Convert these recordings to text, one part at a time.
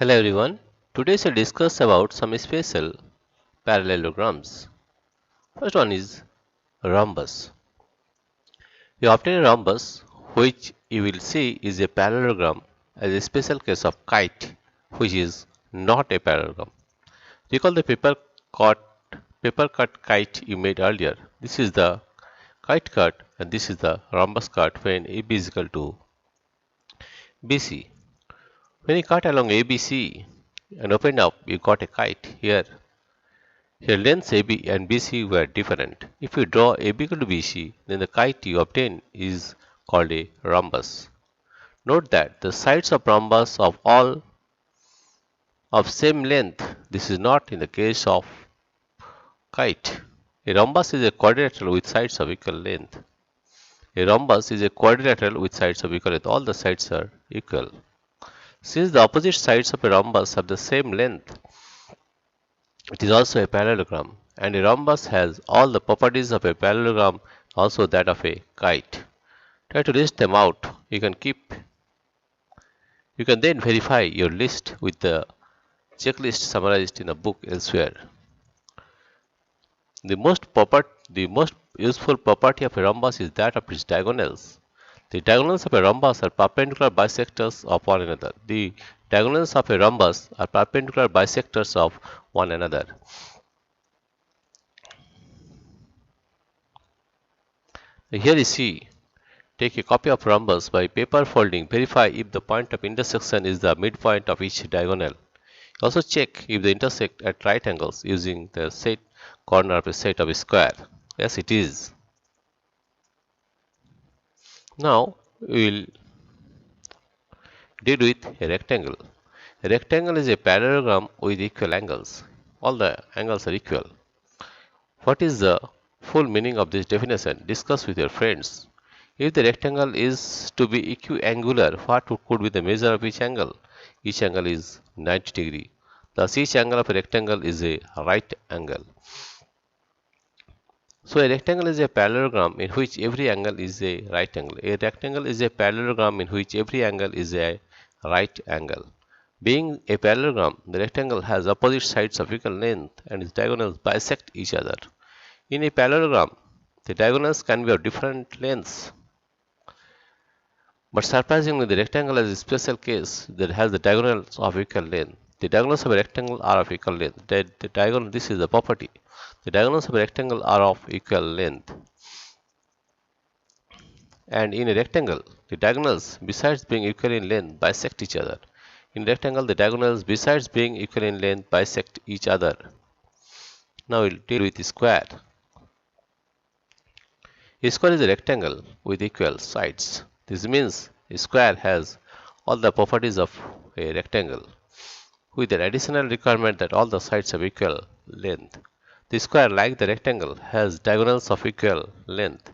Hello everyone. Today we'll discuss about some special parallelograms. First one is rhombus. You obtain a rhombus which you will see is a parallelogram as a special case of kite which is not a parallelogram. Recall the paper cut kite you made earlier. This is the kite cut and this is the rhombus cut when AB is equal to BC. When you cut along ABC and opened up, you got a kite here. Here lengths AB and BC were different. If you draw AB equal to BC, then the kite you obtain is called a rhombus. Note that the sides of rhombus of all of same length. This is not in the case of kite. A rhombus is a quadrilateral with sides of equal length. A rhombus is a quadrilateral with sides of equal length. All the sides are equal. Since the opposite sides of a rhombus have the same length, it is also a parallelogram, and a rhombus has all the properties of a parallelogram, also that of a kite. Try to list them out. You can then verify your list with the checklist summarized in a book elsewhere. The most useful property of a rhombus is that of its diagonals. The diagonals of a rhombus are perpendicular bisectors of one another. The diagonals of a rhombus are perpendicular bisectors of one another. Here you see, take a copy of rhombus by paper folding. Verify if the point of intersection is the midpoint of each diagonal. Also check if they intersect at right angles using the set corner of a set of a square. Yes, it is. Now we will deal with a rectangle. A rectangle is a parallelogram with equal angles. All the angles are equal. What is the full meaning of this definition? Discuss with your friends. If the rectangle is to be equiangular, what could be the measure of each angle? Each angle is 90 degree. Thus, each angle of a rectangle is a right angle. So, a rectangle is a parallelogram in which every angle is a right angle. A rectangle is a parallelogram in which every angle is a right angle. Being a parallelogram, the rectangle has opposite sides of equal length and its diagonals bisect each other. In a parallelogram, the diagonals can be of different lengths. But surprisingly, the rectangle is a special case that has the diagonals of equal length. The diagonals of a rectangle are of equal length. This is the property. The diagonals of a rectangle are of equal length. And in a rectangle, the diagonals, besides being equal in length, bisect each other. In a rectangle, the diagonals, besides being equal in length, bisect each other. Now we'll deal with the square. A square is a rectangle with equal sides. This means a square has all the properties of a rectangle, with an additional requirement that all the sides have equal length. The square, like the rectangle, has diagonals of equal length.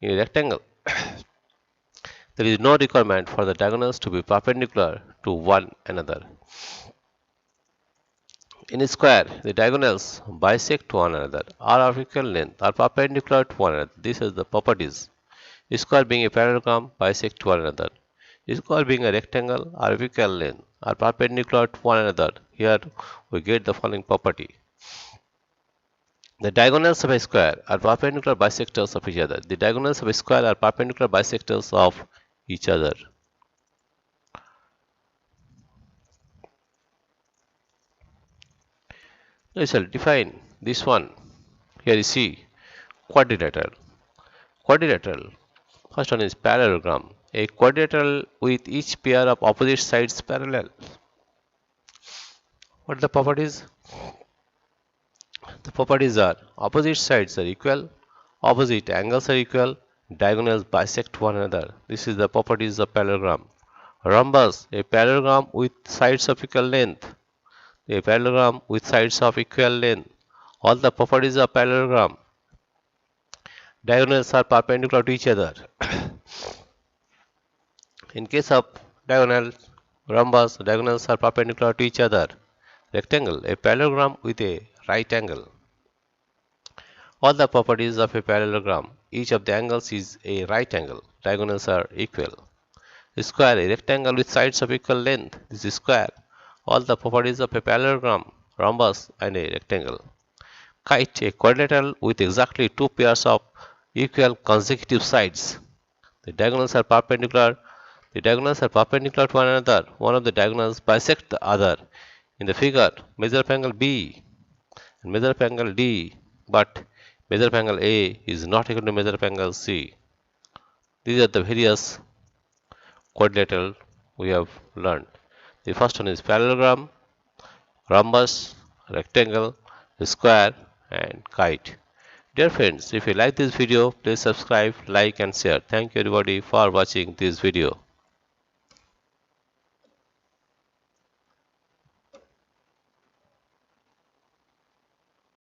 In a rectangle, there is no requirement for the diagonals to be perpendicular to one another. In a square, the diagonals bisect one another, are of equal length, are perpendicular to one another. This is the properties. A square being a parallelogram bisect to one another. A square being a rectangle are of equal length, are perpendicular to one another. Here we get the following property. The diagonals of a square are perpendicular bisectors of each other. The diagonals of a square are perpendicular bisectors of each other. Now we shall define this one. Here you see quadrilateral. Quadrilateral. First one is parallelogram. A quadrilateral with each pair of opposite sides parallel. What are the properties? The properties are opposite sides are equal, opposite angles are equal, diagonals bisect one another. This is the properties of parallelogram. Rhombus, a parallelogram with sides of equal length. A parallelogram with sides of equal length. All the properties of parallelogram. Diagonals are perpendicular to each other. In case of rhombus, diagonals are perpendicular to each other. Rectangle, a parallelogram with a right angle. All the properties of a parallelogram. Each of the angles is a right angle. Diagonals are equal. A square, a rectangle with sides of equal length. This is square. all the properties of a parallelogram, rhombus, and a rectangle. Kite, a quadrilateral with exactly two pairs of equal consecutive sides. The diagonals are perpendicular. The diagonals are perpendicular to one another. One of the diagonals bisect the other. In the figure, measure of angle B and measure of angle D, but measure of angle A is not equal to measure of angle C. These are the various quadrilateral we have learned. The first one is parallelogram, rhombus, rectangle, square, and kite. Dear friends, if you like this video, please subscribe, like, and share. Thank you everybody for watching this video.